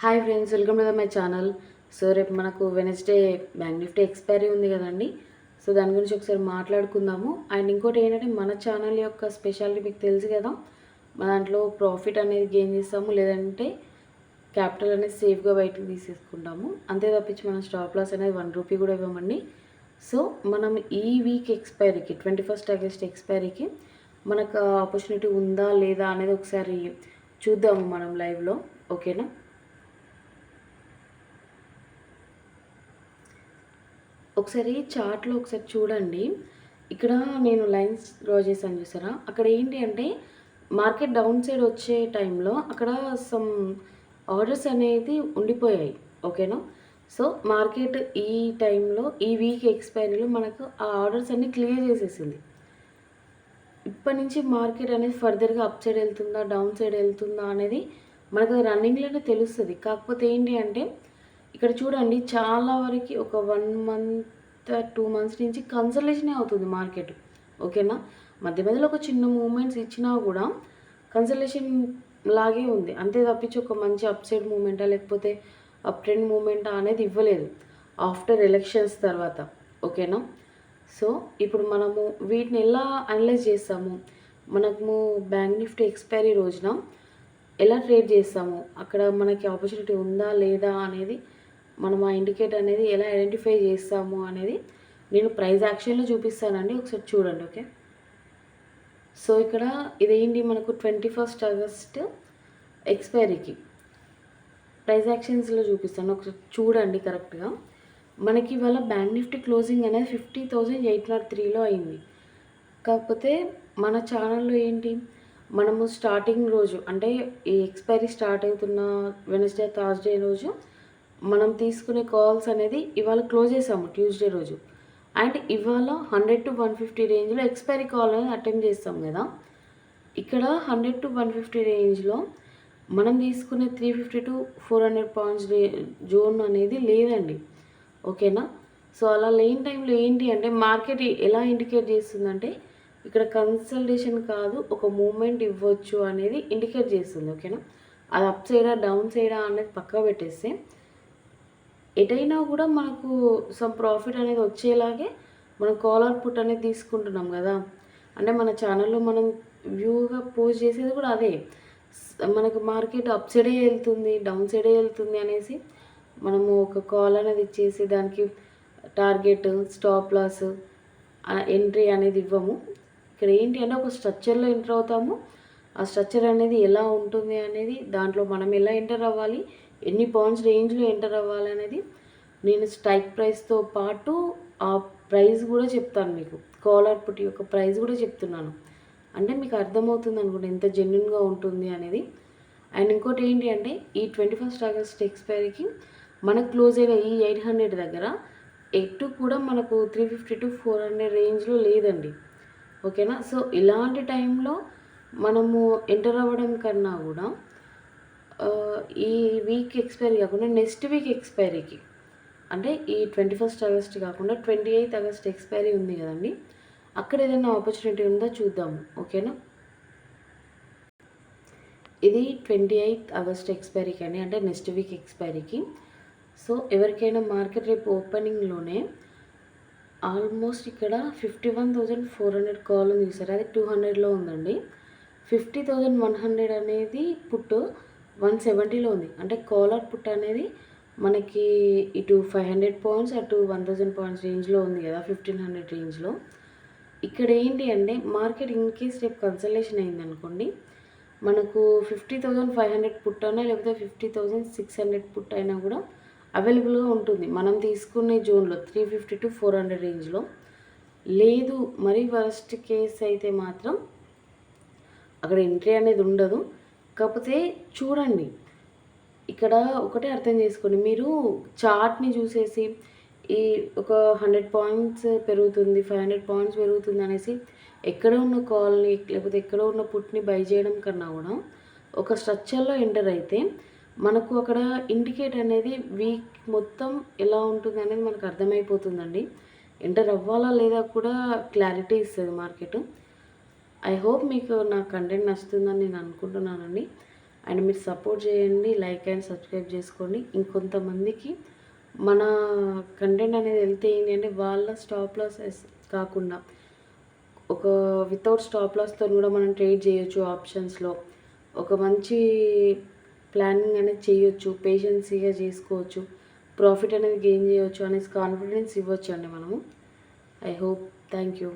Hi friends, welcome to my channel. So రేపు మనకు Wednesday bank Nifty expiry ఉంది కదండి. సో దాని గురించి ఒకసారి మాట్లాడుకుందాము. అండ్ ఇంకోటి ఏంటంటే మన ఛానల్ యొక్క స్పెషాలిటీ మీకు తెలుసు కదా, మన దాంట్లో ప్రాఫిట్ అనేది గెయిన్ చేస్తాము, లేదంటే క్యాపిటల్ అనేది సేఫ్గా బయటకు తీసేసుకుంటాము. అంతే తప్పించి మనం స్టాప్ లాస్ అనేది ₹1 కూడా ఇవ్వమండి. సో మనం ఈ వీక్ ఎక్స్పైరీకి 21 ఆగస్ట్ ఎక్స్పైరీకి మనకు ఆపర్చునిటీ ఉందా లేదా అనేది ఒకసారి చూద్దాము మనం లైవ్లో. ఓకేనా? ఒకసారి చార్ట్లో ఒకసారి చూడండి. ఇక్కడ నేను లైన్స్ డ్రా చేశాను చూసారా, అక్కడ ఏంటి అంటే మార్కెట్ డౌన్ సైడ్ వచ్చే టైంలో అక్కడ సమ్ ఆర్డర్స్ అనేది ఉండిపోయాయి. ఓకేనా? సో మార్కెట్ ఈ టైంలో ఈ వీక్ ఎక్స్పైరీలో మనకు ఆ ఆర్డర్స్ అన్నీ క్లియర్ చేసేసింది. ఇప్పటి నుంచి మార్కెట్ అనేది ఫర్దర్గా అప్ సైడ్ వెళ్తుందా డౌన్ సైడ్ వెళ్తుందా అనేది మనకు రన్నింగ్లోనే తెలుస్తుంది. కాకపోతే ఏంటి అంటే ఇక్కడ చూడండి, చాలా వరకు ఒక 1 మంత్ 2 మంత్స్ నుంచి కన్సల్టేషనే అవుతుంది మార్కెట్. ఓకేనా? మధ్య మధ్యలో ఒక చిన్న మూమెంట్స్ ఇచ్చినా కూడా కన్సల్టేషన్ లాగే ఉంది. అంతే తప్పించి ఒక మంచి అప్ సైడ్ మూమెంటా లేకపోతే అప్ ట్రెండ్ మూమెంటా అనేది ఇవ్వలేదు ఆఫ్టర్ ఎలక్షన్స్ తర్వాత. ఓకేనా? సో ఇప్పుడు మనము వీటిని ఎలా అనలైజ్ చేస్తాము, మనము బ్యాంక్ నిఫ్టీ ఎక్స్పైరీ రోజున ఎలా ట్రేడ్ చేస్తాము, అక్కడ మనకి ఆపర్చునిటీ ఉందా లేదా అనేది మనం ఆ ఇండికేటర్ అనేది ఎలా ఐడెంటిఫై చేస్తాము అనేది నేను ప్రైస్ యాక్షన్లో చూపిస్తానండి. ఒకసారి చూడండి. ఓకే? సో ఇక్కడ ఇదేంటి, మనకు 21 ఆగస్ట్ ఎక్స్పైరీకి ప్రైస్ యాక్షన్స్లో చూపిస్తాను. ఒకసారి చూడండి కరెక్ట్గా. మనకి ఇవాళ బ్యాంక్ నిఫ్టీ క్లోజింగ్ అనేది 50,803లో అయింది. కాకపోతే మన ఛానల్లో ఏంటి, మనము స్టార్టింగ్ రోజు అంటే ఈ ఎక్స్పైరీ స్టార్ట్ అవుతున్న వెనస్డే థర్స్డే రోజు మనం తీసుకునే కాల్స్ అనేది ఇవాళ క్లోజ్ చేసాము ట్యూస్డే రోజు. అండ్ ఇవాళ 100 to 150 రేంజ్లో ఎక్స్పైరీ కాల్ అనేది అటెంప్ట్ చేస్తాం కదా. ఇక్కడ 100 to 150 రేంజ్లో మనం తీసుకునే 350 to 400 పాయింట్స్ జోన్ అనేది లేదండి. ఓకేనా? సో అలా లేని టైంలో ఏంటి అంటే మార్కెట్ ఎలా ఇండికేట్ చేస్తుందంటే ఇక్కడ కన్సల్టేషన్ కాదు, ఒక మూమెంట్ ఇవ్వచ్చు అనేది ఇండికేట్ చేస్తుంది. ఓకేనా? అది అప్ సైడా డౌన్ సైడా అనేది పక్క పెట్టేస్తే ఎటైనా కూడా మనకు సమ్ ప్రాఫిట్ అనేది వచ్చేలాగే మనం కాలర్ పుట్ అనేది తీసుకుంటున్నాం కదా. అంటే మన ఛానల్లో మనం వ్యూగా పోస్ట్ చేసేది కూడా అదే. మనకు మార్కెట్ అప్ సైడే వెళ్తుంది డౌన్ సైడే వెళ్తుంది అనేసి మనము ఒక కాల్ అనేది ఇచ్చేసి దానికి టార్గెట్ స్టాప్ లాస్ ఎంట్రీ అనేది ఇవ్వము. ఇక్కడ ఏంటి అంటే ఒక స్ట్రక్చర్లో ఎంటర్ అవుతాము. ఆ స్ట్రక్చర్ అనేది ఎలా ఉంటుంది అనేది, దాంట్లో మనం ఎలా ఎంటర్ అవ్వాలి, ఎన్ని పాయింట్స్ రేంజ్లో ఎంటర్ అవ్వాలి అనేది నేను స్ట్రైక్ ప్రైస్తో పాటు ఆ ప్రైస్ కూడా చెప్తాను మీకు. కాలర్ పుట్ యొక్క ప్రైస్ కూడా చెప్తున్నాను. అంటే మీకు అర్థమవుతుంది అనుకుంటే ఎంత జెన్యున్గా ఉంటుంది అనేది. అండ్ ఇంకోటి ఏంటి అంటే ఈ 21 ఆగస్ట్ ఎక్స్పైరీకి మనకు క్లోజ్ అయిన ఈ 800 దగ్గర ఎటు కూడా మనకు 350 to 400 రేంజ్లో లేదండి. ఓకేనా? సో ఇలాంటి టైంలో మనము ఎంటర్ అవ్వడం కన్నా కూడా ఈ వీక్ ఎక్స్పైరీ కాకుండా నెక్స్ట్ వీక్ ఎక్స్పైరీకి అంటే ఈ 21 ఆగస్ట్ కాకుండా 28 ఆగస్ట్ ఎక్స్పైరీ ఉంది కదండి, అక్కడ ఏదైనా ఆపర్చునిటీ ఉందో చూద్దాము. ఓకేనా? ఇది 28 ఆగస్ట్ ఎక్స్పైరీకి అండి, అంటే నెక్స్ట్ వీక్ ఎక్స్పైరీకి. సో ఎవరికైనా మార్కెట్ రేపు ఓపెనింగ్లోనే ఆల్మోస్ట్ ఇక్కడ 51,400 కాల్ ఉంది సార్, అది 200లో ఉందండి. 50,100 అనేది పుట్ 170లో ఉంది. అంటే కాలర్ పుట్ అనేది మనకి ఇటు 500 పాయింట్స్ అటు 1,000 పాయింట్స్ రేంజ్లో ఉంది కదా, 1,500 రేంజ్లో. ఇక్కడ ఏంటి అంటే మార్కెట్ ఇన్ కేస్ రేపు కన్సల్టేషన్ అయింది అనుకోండి, మనకు 50,500 పుట్ అయినా లేకపోతే 50,600 పుట్ అయినా కూడా అవైలబుల్గా ఉంటుంది మనం తీసుకునే జోన్లో 350 to 400 రేంజ్లో. లేదు మరి వరస్ట్ కేస్ అయితే మాత్రం అక్కడ ఎంట్రీ అనేది ఉండదు. కాకపోతే చూడండి, ఇక్కడ ఒకటే అర్థం చేసుకోండి, మీరు చార్ట్ని చూసేసి ఈ ఒక 100 పాయింట్స్ పెరుగుతుంది 500 పాయింట్స్ పెరుగుతుంది అనేసి ఎక్కడ ఉన్న కాల్ని లేకపోతే ఎక్కడ ఉన్న పుట్ని బై చేయడం కన్నా కూడా ఒక స్ట్రక్చర్లో ఎంటర్ అయితే మనకు అక్కడ ఇండికేట్ అనేది వీక్ మొత్తం ఎలా ఉంటుంది అనేది మనకు అర్థమైపోతుందండి. ఎంటర్ అవ్వాలా లేదా కూడా క్లారిటీ ఇస్తుంది మార్కెట్. ఐ హోప్ మీకు నా కంటెంట్ నచ్చుతుందని నేను అనుకుంటున్నానండి. అండ్ మీరు సపోర్ట్ చేయండి, లైక్ అండ్ సబ్స్క్రైబ్ చేసుకోండి. ఇంకొంతమందికి మన కంటెంట్ అనేది వెళ్తే ఏంటి అంటే వాళ్ళ స్టాప్ లాసెస్ కాకుండా ఒక వితౌట్ స్టాప్ లాస్తో కూడా మనం ట్రేడ్ చేయొచ్చు ఆప్షన్స్లో. ఒక మంచి ప్లానింగ్ అనేది చేయొచ్చు, పేషెన్సీగా చేసుకోవచ్చు, ప్రాఫిట్ అనేది గెయిన్ చేయొచ్చు అనేసి కాన్ఫిడెన్స్ ఇవ్వచ్చు అండి మనము. I hope. Thank you.